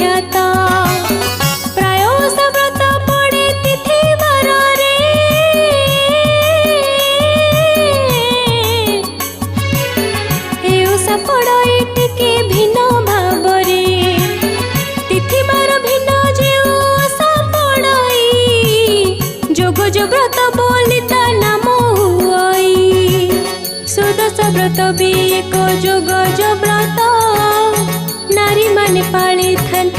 ब्रत प्राय ओषा व्रत पड़े तिथि बारे ए ओषा पड़े टिके भिन्न भावरे तिथि बार भिन्न जे ओषा पड़ई जोग जो व्रत बोली ता नाम हुई सुदशा व्रत भी एक जोग जो व्रत नारी माने पाली थांती।